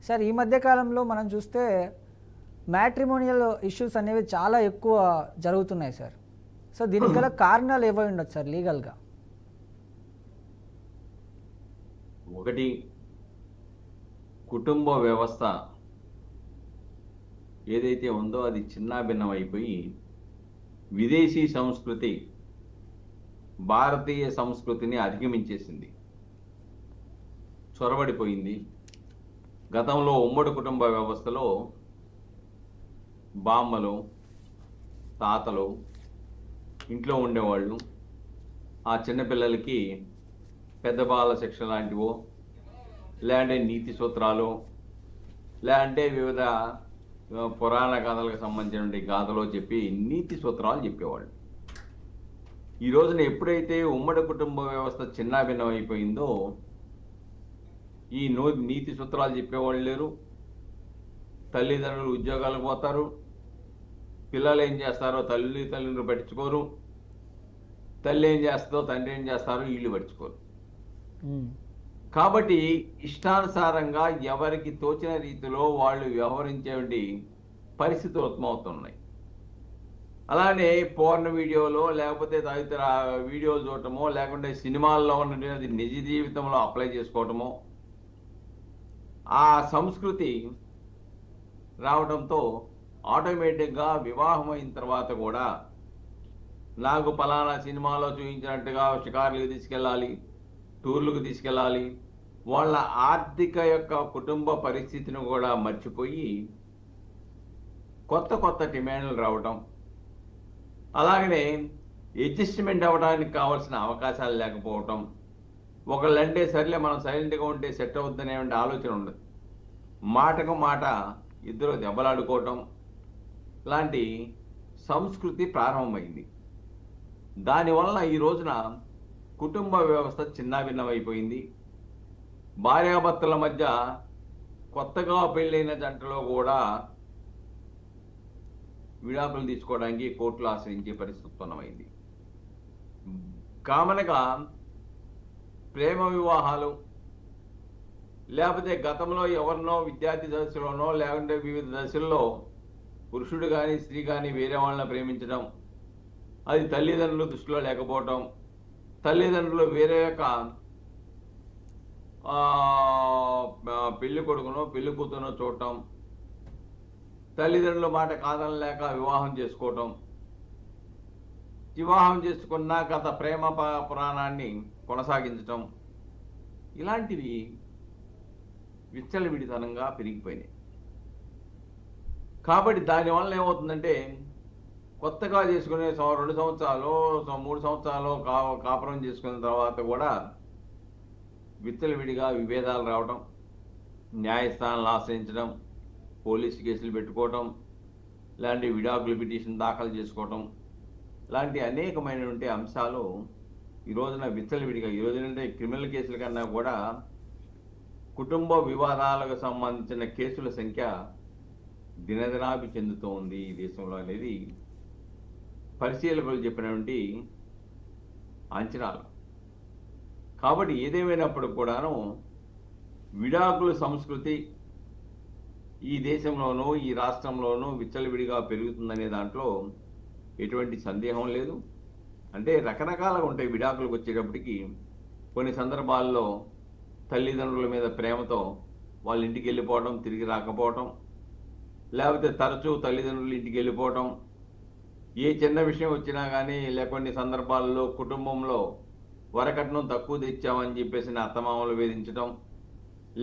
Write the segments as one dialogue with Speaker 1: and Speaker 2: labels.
Speaker 1: Sir ఈ మధ్య కాలంలో మనం చూస్తే మ్యాట్రిమోనియల్ ఇష్యూస్ అనేవి చాలా ఎక్కువ జరుగుతున్నాయి సార్. సో దీనికి గల కారణాలు ఏవై ఉండొచ్చు సార్ లీగల్గా?
Speaker 2: ఒకటి, కుటుంబ వ్యవస్థ ఏదైతే ఉందో అది చిన్నాభిన్నం అయిపోయి విదేశీ సంస్కృతి భారతీయ సంస్కృతిని అధిగమించేసింది, చొరబడిపోయింది. గతంలో ఉమ్మడి కుటుంబ వ్యవస్థలో బామ్మలు, తాతలు ఇంట్లో ఉండేవాళ్ళు. ఆ చిన్నపిల్లలకి పెద్ద బాల శిక్ష లాంటివో, లేదంటే నీతి సూత్రాలు, లేదంటే వివిధ పురాణ కథలకు సంబంధించిన గాథలో చెప్పి నీతి సూత్రాలు చెప్పేవాళ్ళు. ఈ రోజున ఎప్పుడైతే ఉమ్మడి కుటుంబ వ్యవస్థ చిన్నాభిన్నం అయిపోయిందో ఈ నీతి సూత్రాలు చెప్పేవాళ్ళు లేరు. తల్లిదండ్రులు ఉద్యోగాలకు పోతారు, పిల్లలు ఏం చేస్తారో తల్లిదండ్రులు పట్టించుకోరు, తల్లి ఏం చేస్తుందో తండ్రి ఏం చేస్తారో వీళ్ళు పట్టించుకోరు. కాబట్టి ఇష్టానుసారంగా ఎవరికి తోచిన రీతిలో వాళ్ళు వ్యవహరించేటువంటి పరిస్థితులు ఉత్పన్నమవుతున్నాయి. అలానే పోర్న్ వీడియోలో లేకపోతే తదితర వీడియోలు చూడటమో, లేకుంటే సినిమాల్లో ఉన్నది నిజ జీవితంలో అప్లై చేసుకోవటమో, ఆ సంస్కృతి రావడంతో ఆటోమేటిక్గా వివాహం అయిన తర్వాత కూడా నాకు పలానా సినిమాలో చూపించినట్టుగా షికారులకు తీసుకెళ్ళాలి, టూర్లకు తీసుకెళ్ళాలి, వాళ్ళ ఆర్థిక యొక్క కుటుంబ పరిస్థితిని కూడా మర్చిపోయి కొత్త కొత్త డిమాండ్లు రావటం, అలాగనే అడ్జస్ట్మెంట్ అవ్వడానికి కావాల్సిన అవకాశాలు లేకపోవటం, ఒకళ్ళంటే సర్లే మనం సైలెంట్గా ఉంటే సెట్ అవుద్దనే ఆలోచన ఉండదు, మాటకు మాట ఇద్దరు దెబ్బలాడుకోవటం లాంటి సంస్కృతి ప్రారంభమైంది. దానివల్ల ఈ రోజున కుటుంబ వ్యవస్థ చిన్నాభిన్నమైపోయింది. భార్యాభర్తల మధ్య కొత్తగా పెళ్ళైన జంటలో కూడా విడాకులు తీసుకోవడానికి కోర్టులు ఆశ్రయించే పరిస్థితి ఉత్పన్నమైంది. కామన్గా ప్రేమ వివాహాలు, లేకపోతే గతంలో ఎవరినో విద్యార్థి దశలోనో లేకుంటే వివిధ దశల్లో పురుషుడు కానీ స్త్రీ కానీ వేరే వాళ్ళని ప్రేమించడం, అది తల్లిదండ్రుల దృష్టిలో లేకపోవటం, తల్లిదండ్రులు వేరే యొక్క పెళ్లి కొడుకునో పెళ్లి కూతురునో చూడటం, తల్లిదండ్రుల మాట కాదనలేక వివాహం చేసుకోవటం, వివాహం చేసుకున్నాక గత ప్రేమ పురాణాన్ని కొనసాగించటం, ఇలాంటివి విచ్చలవిడితనంగా పెరిగిపోయినాయి. కాబట్టి దానివల్ల ఏమవుతుందంటే కొత్తగా చేసుకునే 2 సంవత్సరాలు 3 సంవత్సరాలు కాపురం చేసుకున్న తర్వాత కూడా విచ్చలవిడిగా విభేదాలు రావటం, న్యాయస్థానాలను ఆశ్రయించడం, పోలీసు కేసులు పెట్టుకోవటం, ఇలాంటి విడాకుల పిటిషన్ దాఖలు చేసుకోవటం లాంటి అనేకమైనటువంటి అంశాలు ఈ రోజున విచ్చలవిడిగా, ఈ రోజునంటే క్రిమినల్ కేసుల కన్నా కూడా కుటుంబ వివాదాలకు సంబంధించిన కేసుల సంఖ్య దినదినాభి చెందుతూ ఉంది ఈ దేశంలో అనేది పరిశీలకులు చెప్పినటువంటి అంచనాలు. కాబట్టి ఏదేమైనప్పుడు కూడాను విడాకుల సంస్కృతి ఈ దేశంలోనూ ఈ రాష్ట్రంలోనూ విచ్చలవిడిగా పెరుగుతుందనే దాంట్లో ఎటువంటి సందేహం లేదు. అంటే రకరకాలుగా ఉంటాయి. విడాకులకు వచ్చేటప్పటికి కొన్ని సందర్భాల్లో తల్లిదండ్రుల మీద ప్రేమతో వాళ్ళ ఇంటికి వెళ్ళిపోవడం, తిరిగి రాకపోవటం, లేకపోతే తరచూ తల్లిదండ్రులు ఇంటికి వెళ్ళిపోవటం, ఏ చిన్న విషయం వచ్చినా కానీ కొన్ని సందర్భాల్లో కుటుంబంలో వరకట్నం తక్కువ తెచ్చామని చెప్పేసి అత్తమామలు వేధించడం,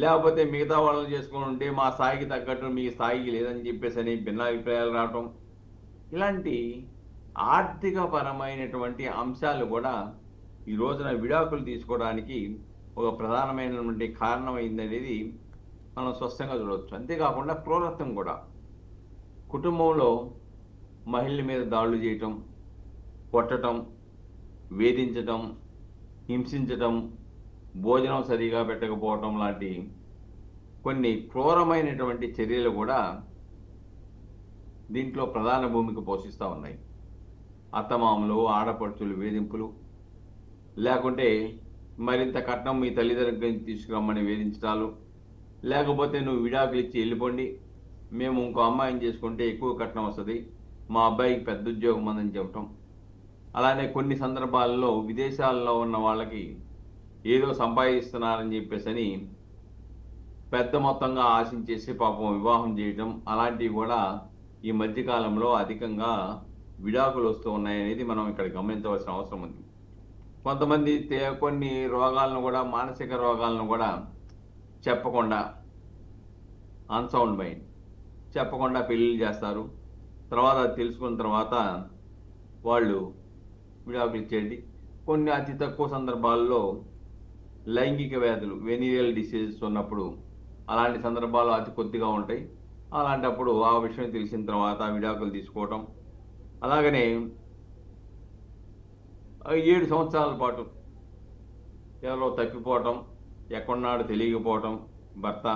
Speaker 2: లేకపోతే మిగతా వాళ్ళని చేసుకుని ఉంటే మా స్థాయికి తగ్గట్టు మీ స్థాయికి లేదని చెప్పేసి భిన్నాభిప్రాయాలు రావటం, ఇలాంటి ఆర్థికపరమైనటువంటి అంశాలు కూడా ఈ రోజున విడాకులు తీసుకోవడానికి ఒక ప్రధానమైనటువంటి కారణమైందనేది మనం స్పష్టంగా చూడవచ్చు. అంతేకాకుండా క్రూరత్వం కూడా, కుటుంబంలో మహిళల మీద దాడులు చేయటం, కొట్టడం, వేధించటం, హింసించటం, భోజనం సరిగా పెట్టకపోవటం లాంటి కొన్ని క్రూరమైనటువంటి చర్యలు కూడా దీంట్లో ప్రధాన భూమిక పోషిస్తూ ఉన్నాయి. అత్తమామలు, ఆడపడుచులు వేధింపులు, లేకుంటే మరింత కట్నం మీ తల్లిదండ్రుల నుంచి తీసుకురమ్మని వేధించడాలు, లేకపోతే నువ్వు విడాకులు ఇచ్చి వెళ్ళిపోండి, మేము ఇంకో అమ్మాయిని చేసుకుంటే ఎక్కువ కట్నం వస్తుంది, మా అబ్బాయికి పెద్ద ఉద్యోగం ఉందని చెప్పటం. అలానే కొన్ని సందర్భాల్లో విదేశాల్లో ఉన్న వాళ్ళకి ఏదో సంపాదిస్తున్నారని చెప్పేసి పెద్ద మొత్తంగా ఆశించేసి పాపం వివాహం చేయటం, అలాంటివి కూడా ఈ మధ్యకాలంలో అధికంగా విడాకులు వస్తూ ఉన్నాయనేది మనం ఇక్కడ గమనించవలసిన అవసరం ఉంది. కొంతమంది కొన్ని రోగాలను కూడా, మానసిక రోగాలను కూడా చెప్పకుండా, అన్సౌండ్ మైండ్ చెప్పకుండా పెళ్ళిళ్ళు చేస్తారు. తర్వాత అది తెలుసుకున్న తర్వాత వాళ్ళు విడాకులు ఇచ్చేయండి. కొన్ని అతి తక్కువ సందర్భాల్లో లైంగిక వ్యాధులు, వెనీరియల్ డిసీజెస్ ఉన్నప్పుడు అలాంటి సందర్భాలు అతి కొద్దిగా ఉంటాయి. అలాంటప్పుడు ఆ విషయం తెలిసిన తర్వాత విడాకులు తీసుకోవటం. అలాగనే 7 సంవత్సరాల పాటు ఎవరో తప్పిపోవటం, ఎక్కడున్నాడో తెలియకపోవటం భర్త,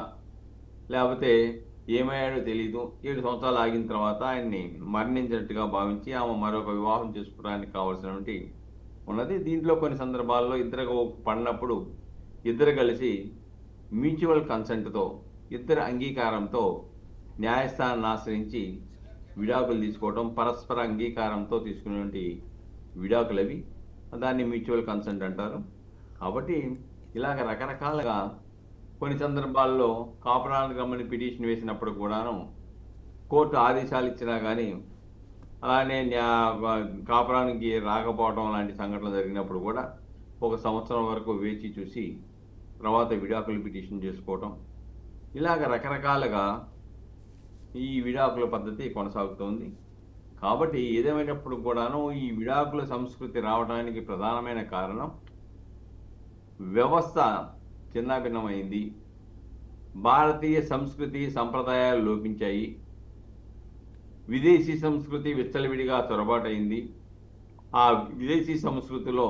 Speaker 2: లేకపోతే ఏమయ్యాడో తెలియదు, 7 సంవత్సరాలు ఆగిన తర్వాత ఆయన్ని మరణించినట్టుగా భావించి ఆమె మరొక వివాహం చేసుకోవడానికి కావాల్సినటువంటి ఉన్నది. దీంట్లో కొన్ని సందర్భాల్లో ఇద్దరు పడినప్పుడు ఇద్దరు కలిసి మ్యూచువల్ కన్సెంట్తో, ఇద్దరి అంగీకారంతో న్యాయస్థానాన్ని ఆశ్రయించి విడాకులు తీసుకోవడం, పరస్పర అంగీకారంతో తీసుకునేటువంటి విడాకులు అవి. దాన్ని మ్యూచువల్ కన్సెంట్ అంటారు. కాబట్టి ఇలాగ రకరకాలుగా కొన్ని సందర్భాల్లో కాపురానికి రమ్మని పిటిషన్ వేసినప్పుడు కూడాను కోర్టు ఆదేశాలు ఇచ్చినా కానీ అలానే కాపురానికి రాకపోవడం లాంటి సంఘటనలు జరిగినప్పుడు కూడా 1 సంవత్సరం వరకు వేచి చూసి తర్వాత విడాకులు పిటిషన్ చేసుకోవటం, ఇలాగ రకరకాలుగా ఈ విడాకుల పద్ధతి కొనసాగుతోంది. కాబట్టి ఏదేమైనప్పుడు కూడాను ఈ విడాకుల సంస్కృతి రావడానికి ప్రధానమైన కారణం వ్యవస్థ చిన్నాభిన్నమైంది, భారతీయ సంస్కృతి సంప్రదాయాలు లోపించాయి, విదేశీ సంస్కృతి విచ్చలవిడిగా చొరబాటైంది. ఆ విదేశీ సంస్కృతిలో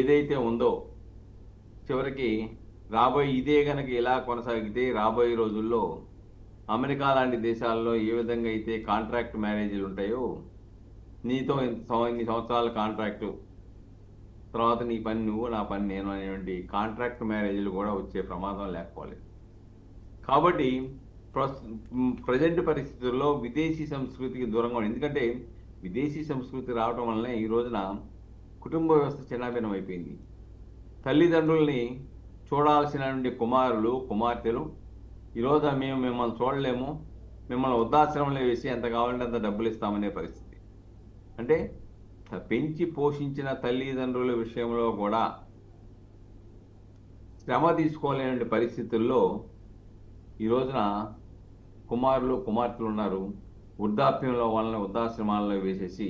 Speaker 2: ఏదైతే ఉందో చివరికి ఇదే కనుక ఇలా కొనసాగితే రాబోయే రోజుల్లో అమెరికా లాంటి దేశాల్లో ఏ విధంగా అయితే కాంట్రాక్ట్ మ్యారేజీలు ఉంటాయో, నీతో ఇన్ని సంవత్సరాల కాంట్రాక్టు, తర్వాత నీ పని నువ్వు నా పని నేను అనేటువంటి కాంట్రాక్ట్ మ్యారేజీలు కూడా వచ్చే ప్రమాదం లేకపోలేదు. కాబట్టి ప్రజెంట్ పరిస్థితుల్లో విదేశీ సంస్కృతికి దూరంగా ఉంది. ఎందుకంటే విదేశీ సంస్కృతి రావడం వల్లనే ఈ రోజున కుటుంబ వ్యవస్థ చిన్నాభిన్నం అయిపోయింది. తల్లిదండ్రుల్ని చూడాల్సినటువంటి కుమారులు, కుమార్తెలు ఈరోజు మేము మిమ్మల్ని చూడలేము, మిమ్మల్ని వృద్ధాశ్రమంలో వేసి ఎంత కావాలంటే అంత డబ్బులు ఇస్తామనే పరిస్థితి. అంటే పెంచి పోషించిన తల్లిదండ్రుల విషయంలో కూడా శ్రమ తీసుకోలేని పరిస్థితుల్లో ఈ రోజున కుమారులు, కుమార్తెలు ఉన్నారు. వృద్ధాప్యంలో వాళ్ళని వృద్ధాశ్రమాల్లో వేసేసి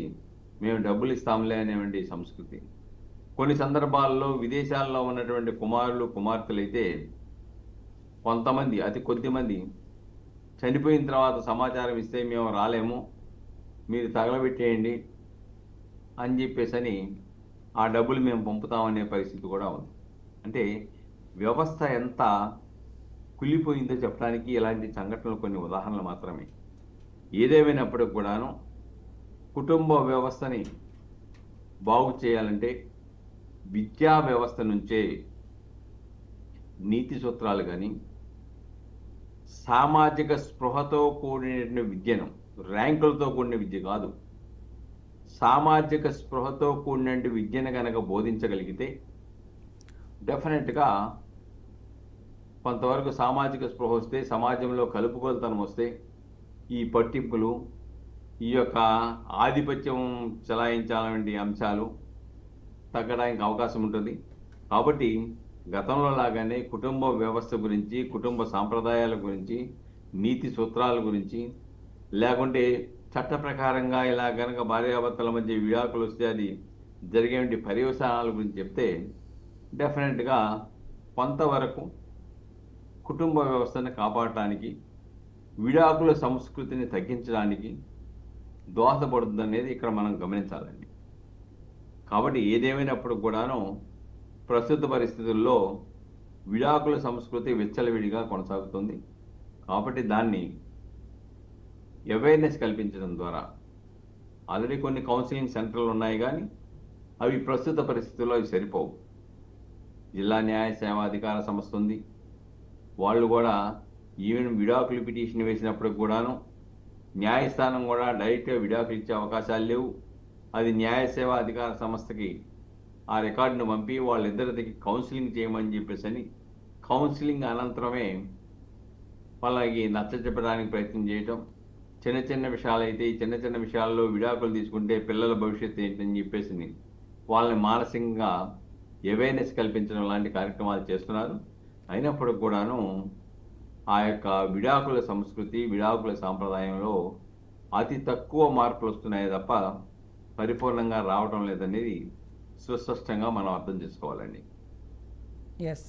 Speaker 2: మేము డబ్బులు ఇస్తాంలే అనేటువంటి సంస్కృతి. కొన్ని సందర్భాల్లో విదేశాల్లో ఉన్నటువంటి కుమారులు, కుమార్తెలైతే కొంతమంది, అతి కొద్ది మంది చనిపోయిన తర్వాత సమాచారం ఇస్తే మేము రాలేము, మీరు తగలబెట్టేయండి అని చెప్పేసి ఆ డబ్బులు మేము పంపుతామనే పరిస్థితి కూడా ఉంది. అంటే వ్యవస్థ ఎంత కుళ్ళిపోయిందో చెప్పడానికి ఇలాంటి సంఘటనలు కొన్ని ఉదాహరణలు మాత్రమే. ఏదేమైనప్పటికి కూడాను కుటుంబ వ్యవస్థని బాగు చేయాలంటే విద్యా వ్యవస్థ నుంచే నీతి సూత్రాలు కానీ, సామాజిక స్పృహతో కూడిన విద్యను, ర్యాంకులతో కూడిన విద్య కాదు, సామాజిక స్పృహతో కూడిన విద్యను కనుక బోధించగలిగితే డెఫినెట్గా కొంతవరకు సామాజిక స్పృహ వస్తే, సమాజంలో కలుపుకొలతనం వస్తే, ఈ పట్టింపులు, ఈ యొక్క ఆధిపత్యం చెలాయించాలనే అంశాలు తగ్గడానికి అవకాశం ఉంటుంది. కాబట్టి గతంలో లాగానే కుటుంబ వ్యవస్థ గురించి, కుటుంబ సాంప్రదాయాల గురించి, నీతి సూత్రాల గురించి, లేకుంటే చట్ట ప్రకారంగా ఇలా కనుక భార్యాభర్తల మధ్య విడాకులు వస్తే అది జరిగేటువంటి పర్యవసానాల గురించి చెప్తే డెఫినెట్గా కొంతవరకు కుటుంబ వ్యవస్థను కాపాడటానికి, విడాకుల సంస్కృతిని తగ్గించడానికి దోహదపడుతుంది అనేది ఇక్కడ మనం గమనించాలండి. కాబట్టి ఏదేమైనప్పుడు కూడాను ప్రస్తుత పరిస్థితుల్లో విడాకుల సంస్కృతి విచ్చలవిడిగా కొనసాగుతుంది. కాబట్టి దాన్ని అవేర్నెస్ కల్పించడం ద్వారా, ఆల్రెడీ కొన్ని కౌన్సిలింగ్ సెంటర్లు ఉన్నాయి కానీ అవి ప్రస్తుత పరిస్థితుల్లో అవి సరిపోవు. జిల్లా న్యాయ సేవాధికార సంస్థ ఉంది, వాళ్ళు కూడా ఈవెన్ విడాకులు పిటిషన్ వేసినప్పుడు కూడాను న్యాయస్థానం కూడా డైరెక్ట్గా విడాకులు ఇచ్చే అవకాశాలు లేవు. అది న్యాయ సేవా అధికార సంస్థకి ఆ రికార్డును పంపి వాళ్ళిద్దరికి కౌన్సిలింగ్ చేయమని చెప్పేసి అని కౌన్సిలింగ్ అనంతరమే వాళ్ళకి నచ్చచెప్పడానికి ప్రయత్నం చేయటం. చిన్న చిన్న విషయాలైతే ఈ చిన్న చిన్న విషయాల్లో విడాకులు తీసుకుంటే పిల్లల భవిష్యత్తు ఏంటని చెప్పేసి వాళ్ళని మానసికంగా అవేర్నెస్ కల్పించడం లాంటి కార్యక్రమాలు చేస్తున్నారు. అయినప్పుడు కూడాను ఆ యొక్క విడాకుల సంస్కృతి, విడాకుల సాంప్రదాయంలో అతి తక్కువ మార్పులు వస్తున్నాయి తప్ప పరిపూర్ణంగా రావడం లేదనేది సుస్పష్టంగా మనం అర్థం చేసుకోవాలండి.
Speaker 1: ఎస్.